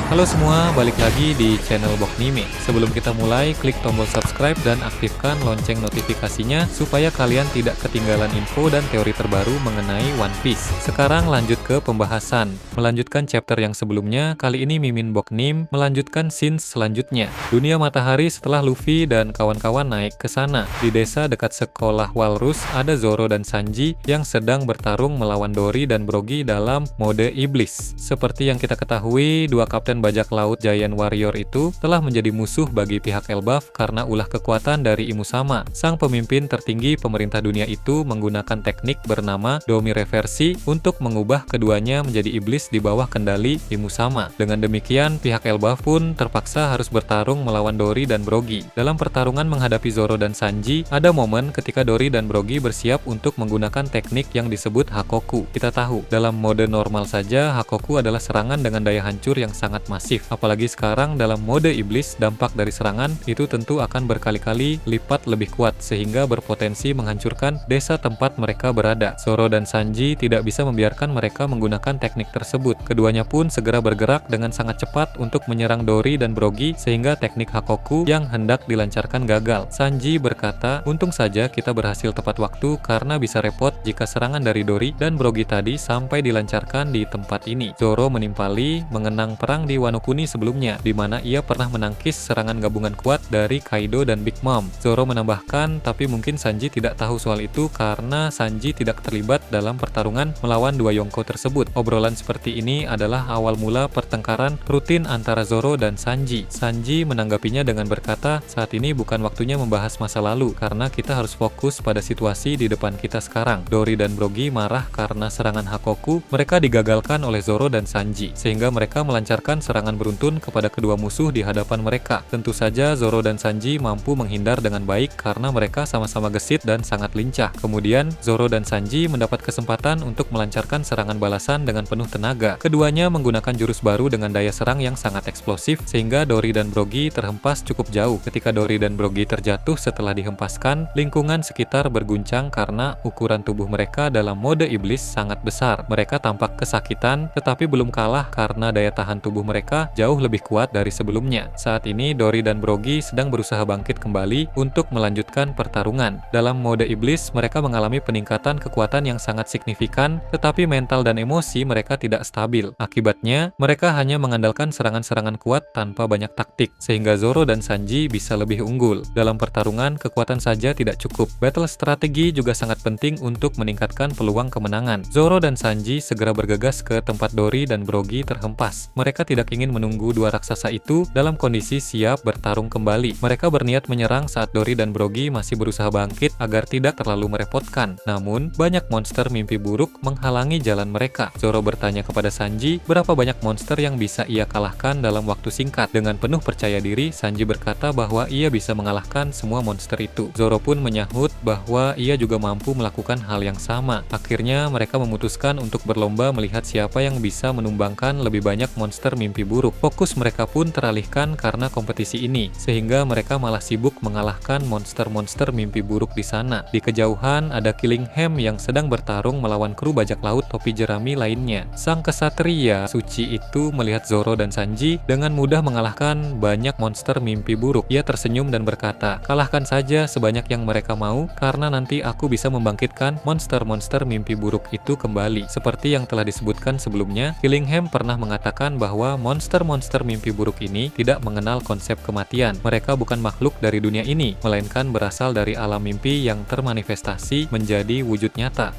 Halo semua, balik lagi di channel Boknime. Sebelum kita mulai, klik tombol subscribe dan aktifkan lonceng notifikasinya supaya kalian tidak ketinggalan info dan teori terbaru mengenai One Piece. Sekarang lanjut ke pembahasan. Melanjutkan chapter yang sebelumnya, kali ini Mimin Boknim melanjutkan scene selanjutnya. Dunia matahari setelah Luffy dan kawan-kawan naik ke sana. Di desa dekat sekolah Walrus, ada Zoro dan Sanji yang sedang bertarung melawan Dory dan Brogy dalam mode iblis. Seperti yang kita ketahui, dua kapten bajak laut Giant Warrior itu telah menjadi musuh bagi pihak Elbaf karena ulah kekuatan dari Imusama. Sang pemimpin tertinggi pemerintah dunia itu menggunakan teknik bernama Domi Reversi untuk mengubah keduanya menjadi iblis di bawah kendali Imusama. Dengan demikian, pihak Elbaf pun terpaksa harus bertarung melawan Dory dan Brogy. Dalam pertarungan menghadapi Zoro dan Sanji, ada momen ketika Dory dan Brogy bersiap untuk menggunakan teknik yang disebut Hakoku. Kita tahu, dalam mode normal saja, Hakoku adalah serangan dengan daya hancur yang sangat masif. Apalagi sekarang dalam mode iblis, dampak dari serangan itu tentu akan berkali-kali lipat lebih kuat sehingga berpotensi menghancurkan desa tempat mereka berada. Zoro dan Sanji tidak bisa membiarkan mereka menggunakan teknik tersebut. Keduanya pun segera bergerak dengan sangat cepat untuk menyerang Dory dan Brogy sehingga teknik Hakoku yang hendak dilancarkan gagal. Sanji berkata, "Untung saja kita berhasil tepat waktu karena bisa repot jika serangan dari Dory dan Brogy tadi sampai dilancarkan di tempat ini." Zoro menimpali mengenang perang di Wano Kuni sebelumnya, di mana ia pernah menangkis serangan gabungan kuat dari Kaido dan Big Mom. Zoro menambahkan, tapi mungkin Sanji tidak tahu soal itu karena Sanji tidak terlibat dalam pertarungan melawan dua Yonko tersebut. Obrolan seperti ini adalah awal mula pertengkaran rutin antara Zoro dan Sanji. Sanji menanggapinya dengan berkata, "Saat ini bukan waktunya membahas masa lalu karena kita harus fokus pada situasi di depan kita sekarang." Dory dan Brogy marah karena serangan Hakoku mereka digagalkan oleh Zoro dan Sanji, sehingga mereka melancarkan serangan beruntun kepada kedua musuh di hadapan mereka. Tentu saja Zoro dan Sanji mampu menghindar dengan baik karena mereka sama-sama gesit dan sangat lincah. Kemudian Zoro dan Sanji mendapat kesempatan untuk melancarkan serangan balasan dengan penuh tenaga. Keduanya menggunakan jurus baru dengan daya serang yang sangat eksplosif sehingga Dory dan Brogy terhempas cukup jauh. Ketika Dory dan Brogy terjatuh setelah dihempaskan, lingkungan sekitar berguncang karena ukuran tubuh mereka dalam mode iblis sangat besar. Mereka tampak kesakitan tetapi belum kalah karena daya tahan tubuh mereka jauh lebih kuat dari sebelumnya. Saat ini Dory dan Brogy sedang berusaha bangkit kembali untuk melanjutkan pertarungan. Dalam mode iblis, mereka mengalami peningkatan kekuatan yang sangat signifikan, tetapi mental dan emosi mereka tidak stabil. Akibatnya, mereka hanya mengandalkan serangan-serangan kuat tanpa banyak taktik, sehingga Zoro dan Sanji bisa lebih unggul. Dalam pertarungan, kekuatan saja tidak cukup. Battle strategi juga sangat penting untuk meningkatkan peluang kemenangan. Zoro dan Sanji segera bergegas ke tempat Dory dan Brogy terhempas. Mereka tidak ingin menunggu dua raksasa itu dalam kondisi siap bertarung kembali. Mereka berniat menyerang saat Dory dan Brogy masih berusaha bangkit agar tidak terlalu merepotkan. Namun, banyak monster mimpi buruk menghalangi jalan mereka. Zoro bertanya kepada Sanji, berapa banyak monster yang bisa ia kalahkan dalam waktu singkat. Dengan penuh percaya diri, Sanji berkata bahwa ia bisa mengalahkan semua monster itu. Zoro pun menyahut bahwa ia juga mampu melakukan hal yang sama. Akhirnya, mereka memutuskan untuk berlomba melihat siapa yang bisa menumbangkan lebih banyak monster mimpi buruk. Fokus mereka pun teralihkan karena kompetisi ini, sehingga mereka malah sibuk mengalahkan monster-monster mimpi buruk di sana. Di kejauhan ada Killingham yang sedang bertarung melawan kru bajak laut topi jerami lainnya. Sang kesatria suci itu melihat Zoro dan Sanji dengan mudah mengalahkan banyak monster mimpi buruk. Ia tersenyum dan berkata, "Kalahkan saja sebanyak yang mereka mau karena nanti aku bisa membangkitkan monster-monster mimpi buruk itu kembali." Seperti yang telah disebutkan sebelumnya, Killingham pernah mengatakan bahwa monster-monster mimpi buruk ini tidak mengenal konsep kematian. Mereka bukan makhluk dari dunia ini, melainkan berasal dari alam mimpi yang termanifestasi menjadi wujud nyata.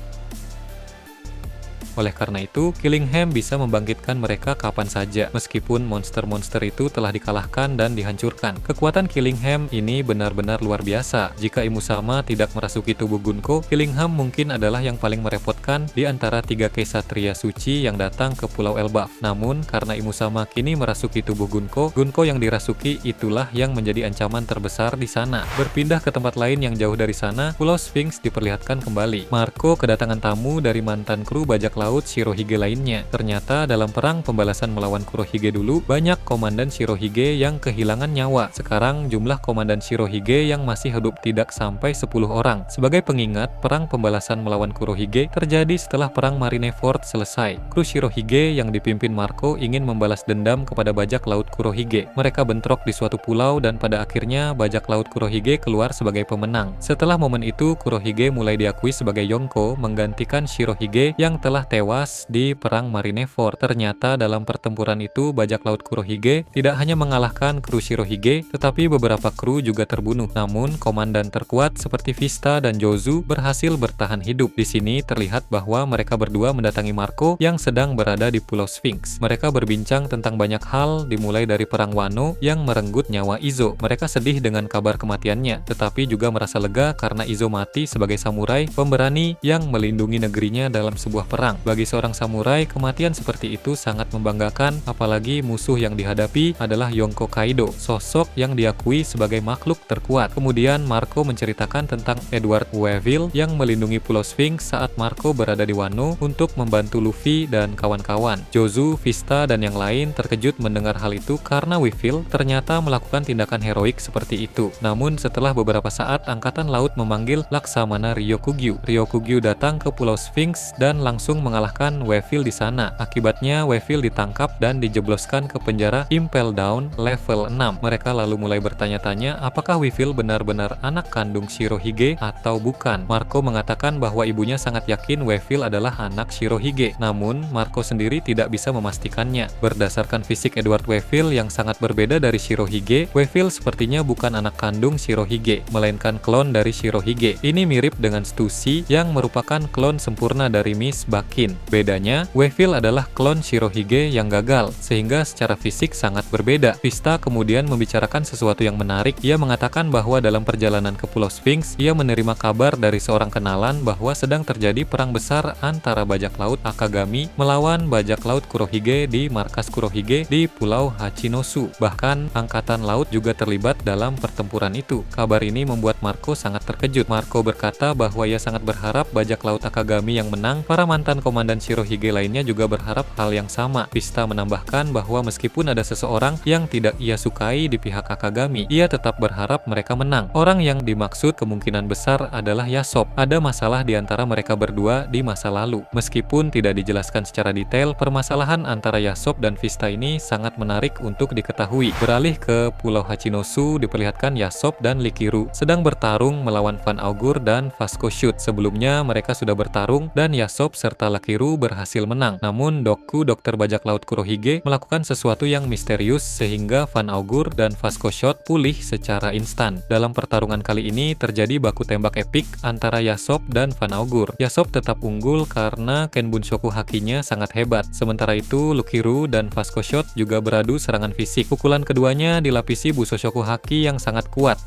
Oleh karena itu, Killingham bisa membangkitkan mereka kapan saja, meskipun monster-monster itu telah dikalahkan dan dihancurkan. Kekuatan Killingham ini benar-benar luar biasa. Jika Imusama tidak merasuki tubuh Gunko, Killingham mungkin adalah yang paling merepotkan di antara tiga kesatria suci yang datang ke Pulau Elbaf. Namun, karena Imusama kini merasuki tubuh Gunko, Gunko yang dirasuki itulah yang menjadi ancaman terbesar di sana. Berpindah ke tempat lain yang jauh dari sana, Pulau Sphinx diperlihatkan kembali. Marco kedatangan tamu dari mantan kru bajak laut laut Shirohige lainnya. Ternyata dalam perang pembalasan melawan Kurohige dulu, banyak komandan Shirohige yang kehilangan nyawa. Sekarang jumlah komandan Shirohige yang masih hidup tidak sampai 10 orang. Sebagai pengingat, perang pembalasan melawan Kurohige terjadi setelah perang Marineford selesai. Kru Shirohige yang dipimpin Marco ingin membalas dendam kepada bajak laut Kurohige. Mereka bentrok di suatu pulau dan pada akhirnya bajak laut Kurohige keluar sebagai pemenang. Setelah momen itu, Kurohige mulai diakui sebagai Yonko, menggantikan Shirohige yang telah tewas di perang Marineford. Ternyata dalam pertempuran itu bajak laut Kurohige tidak hanya mengalahkan kru Shirohige, tetapi beberapa kru juga terbunuh. Namun komandan terkuat seperti Vista dan Jozu berhasil bertahan hidup. Di sini terlihat bahwa mereka berdua mendatangi Marco yang sedang berada di Pulau Sphinx. Mereka berbincang tentang banyak hal, dimulai dari perang Wano yang merenggut nyawa Izo. Mereka sedih dengan kabar kematiannya, tetapi juga merasa lega karena Izo mati sebagai samurai pemberani yang melindungi negerinya dalam sebuah perang. Bagi seorang samurai, kematian seperti itu sangat membanggakan, apalagi musuh yang dihadapi adalah Yonko Kaido, sosok yang diakui sebagai makhluk terkuat. Kemudian Marco menceritakan tentang Edward Weevil yang melindungi Pulau Sphinx saat Marco berada di Wano untuk membantu Luffy dan kawan-kawan. Jozu, Vista, dan yang lain terkejut mendengar hal itu karena Weevil ternyata melakukan tindakan heroik seperti itu. Namun setelah beberapa saat, Angkatan Laut memanggil Laksamana Ryokugyu. Ryokugyu datang ke Pulau Sphinx dan langsung mengalahkan Weevil di sana. Akibatnya Weevil ditangkap dan dijebloskan ke penjara Impel Down level 6. Mereka lalu mulai bertanya-tanya apakah Weevil benar-benar anak kandung Shirohige atau bukan. Marco mengatakan bahwa ibunya sangat yakin Weevil adalah anak Shirohige. Namun Marco sendiri tidak bisa memastikannya. Berdasarkan fisik Edward Weevil yang sangat berbeda dari Shirohige, Weevil sepertinya bukan anak kandung Shirohige, melainkan klon dari Shirohige. Ini mirip dengan Stussy yang merupakan klon sempurna dari Miss Bakin. Bedanya, Weevil adalah klon Shirohige yang gagal, sehingga secara fisik sangat berbeda. Vista kemudian membicarakan sesuatu yang menarik. Ia mengatakan bahwa dalam perjalanan ke Pulau Sphinx, ia menerima kabar dari seorang kenalan bahwa sedang terjadi perang besar antara bajak laut Akagami melawan bajak laut Kurohige di markas Kurohige di Pulau Hachinosu. Bahkan Angkatan Laut juga terlibat dalam pertempuran itu. Kabar ini membuat Marco sangat terkejut. Marco berkata bahwa ia sangat berharap bajak laut Akagami yang menang. Para mantan komandan Shirohige lainnya juga berharap hal yang sama. Vista menambahkan bahwa meskipun ada seseorang yang tidak ia sukai di pihak Akagami, ia tetap berharap mereka menang. Orang yang dimaksud kemungkinan besar adalah Yasop. Ada masalah di antara mereka berdua di masa lalu. Meskipun tidak dijelaskan secara detail, permasalahan antara Yasop dan Vista ini sangat menarik untuk diketahui. Beralih ke Pulau Hachinosu, diperlihatkan Yasop dan Likiru sedang bertarung melawan Van Augur dan Vasco Shoot. Sebelumnya mereka sudah bertarung dan Yasop serta Likiru berhasil menang. Namun Doku, dokter bajak laut Kurohige, melakukan sesuatu yang misterius sehingga Van Augur dan Vasco Shoot pulih secara instan. Dalam pertarungan kali ini terjadi baku tembak epik antara Yasop dan Van Augur. Yasop tetap unggul karena Kenbunshoku hakinya sangat hebat. Sementara itu Likiru dan Vasco Shoot juga beradu serangan fisik. Pukulan keduanya dilapisi Busoshoku haki yang sangat kuat.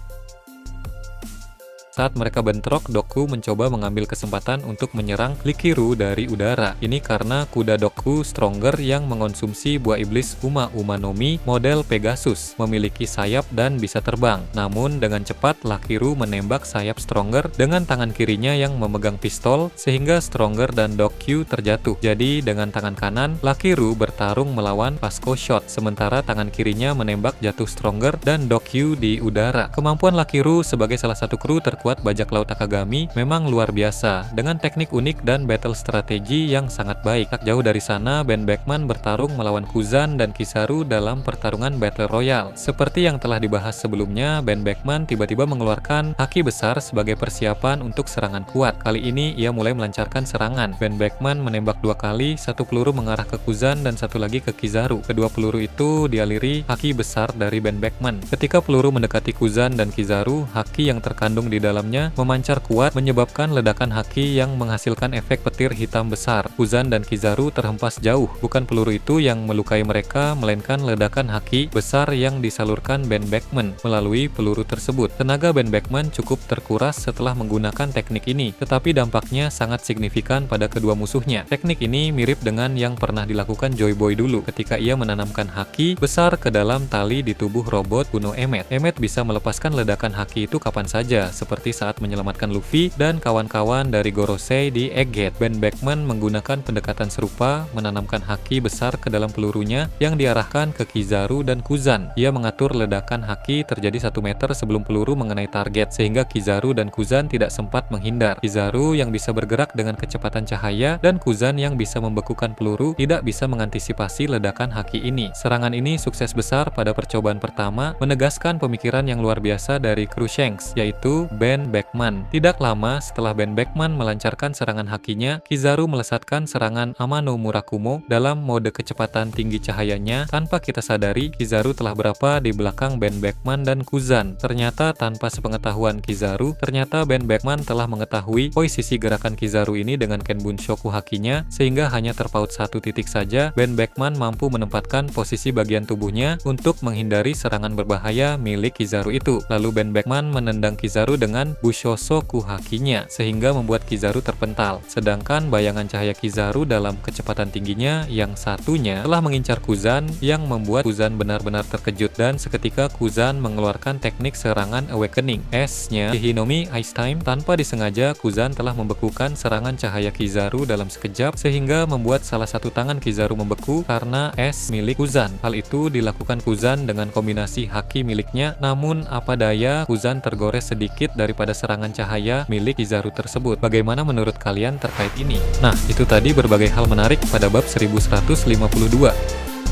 Saat mereka bentrok, Doku mencoba mengambil kesempatan untuk menyerang Likiru dari udara. Ini karena kuda Doku Stronger yang mengonsumsi buah iblis Uma no Mi model Pegasus, memiliki sayap dan bisa terbang. Namun dengan cepat Likiru menembak sayap Stronger dengan tangan kirinya yang memegang pistol, sehingga Stronger dan Doku terjatuh. Jadi dengan tangan kanan, Likiru bertarung melawan Vasco Shoot, sementara tangan kirinya menembak jatuh Stronger dan Doku di udara. Kemampuan Likiru sebagai salah satu kru terkuat bajak laut Akagami memang luar biasa, dengan teknik unik dan battle strategi yang sangat baik. Tak jauh dari sana, Ben Beckman bertarung melawan Kuzan dan Kizaru dalam pertarungan Battle Royale. Seperti yang telah dibahas sebelumnya, Ben Beckman tiba-tiba mengeluarkan haki besar sebagai persiapan untuk serangan kuat. Kali ini ia mulai melancarkan serangan. Ben Beckman menembak 2 kali, satu peluru mengarah ke Kuzan dan satu lagi ke Kizaru. Kedua peluru itu dialiri haki besar dari Ben Beckman. Ketika peluru mendekati Kuzan dan Kizaru, haki yang terkandung di dalamnya memancar kuat, menyebabkan ledakan haki yang menghasilkan efek petir hitam besar. Kuzan dan Kizaru terhempas jauh. Bukan peluru itu yang melukai mereka, melainkan ledakan haki besar yang disalurkan Ben Beckman melalui peluru tersebut. Tenaga Ben Beckman cukup terkuras setelah menggunakan teknik ini, tetapi dampaknya sangat signifikan pada kedua musuhnya. Teknik ini mirip dengan yang pernah dilakukan Joy Boy dulu ketika ia menanamkan haki besar ke dalam tali di tubuh robot kuno Emmet. Emmet bisa melepaskan ledakan haki itu kapan saja, seperti seperti saat menyelamatkan Luffy dan kawan-kawan dari Gorosei di Egghead. Ben Beckman menggunakan pendekatan serupa, menanamkan haki besar ke dalam pelurunya yang diarahkan ke Kizaru dan Kuzan. Ia mengatur ledakan haki terjadi 1 meter sebelum peluru mengenai target, sehingga Kizaru dan Kuzan tidak sempat menghindar. Kizaru yang bisa bergerak dengan kecepatan cahaya dan Kuzan yang bisa membekukan peluru tidak bisa mengantisipasi ledakan haki ini. Serangan ini sukses besar pada percobaan pertama, menegaskan pemikiran yang luar biasa dari kru Shanks, yaitu Ben Beckman. Tidak lama setelah Ben Beckman melancarkan serangan hakinya, Kizaru melesatkan serangan Amano Murakumo dalam mode kecepatan tinggi cahayanya. Tanpa kita sadari, Kizaru telah berada di belakang Ben Beckman dan Kuzan. Ternyata tanpa sepengetahuan Kizaru, ternyata Ben Beckman telah mengetahui posisi gerakan Kizaru ini dengan Kenbunshoku hakinya, sehingga hanya terpaut 1 titik saja, Ben Beckman mampu menempatkan posisi bagian tubuhnya untuk menghindari serangan berbahaya milik Kizaru itu. Lalu Ben Beckman menendang Kizaru dengan Bushosoku hakinya, sehingga membuat Kizaru terpental. Sedangkan bayangan cahaya Kizaru dalam kecepatan tingginya yang satunya telah mengincar Kuzan, yang membuat Kuzan benar-benar terkejut, dan seketika Kuzan mengeluarkan teknik serangan Awakening S-nya Hinomi Ice Time. Tanpa disengaja, Kuzan telah membekukan serangan cahaya Kizaru dalam sekejap, sehingga membuat salah satu tangan Kizaru membeku karena es milik Kuzan. Hal itu dilakukan Kuzan dengan kombinasi haki miliknya, namun apa daya Kuzan tergores sedikit daripada serangan cahaya milik Kizaru tersebut. Bagaimana menurut kalian terkait ini? Nah, itu tadi berbagai hal menarik pada bab 1152.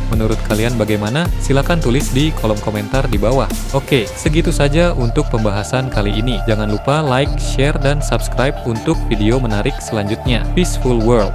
Menurut kalian bagaimana? Silahkan tulis di kolom komentar di bawah. Oke, segitu saja untuk pembahasan kali ini. Jangan lupa like, share, dan subscribe untuk video menarik selanjutnya. Peaceful World.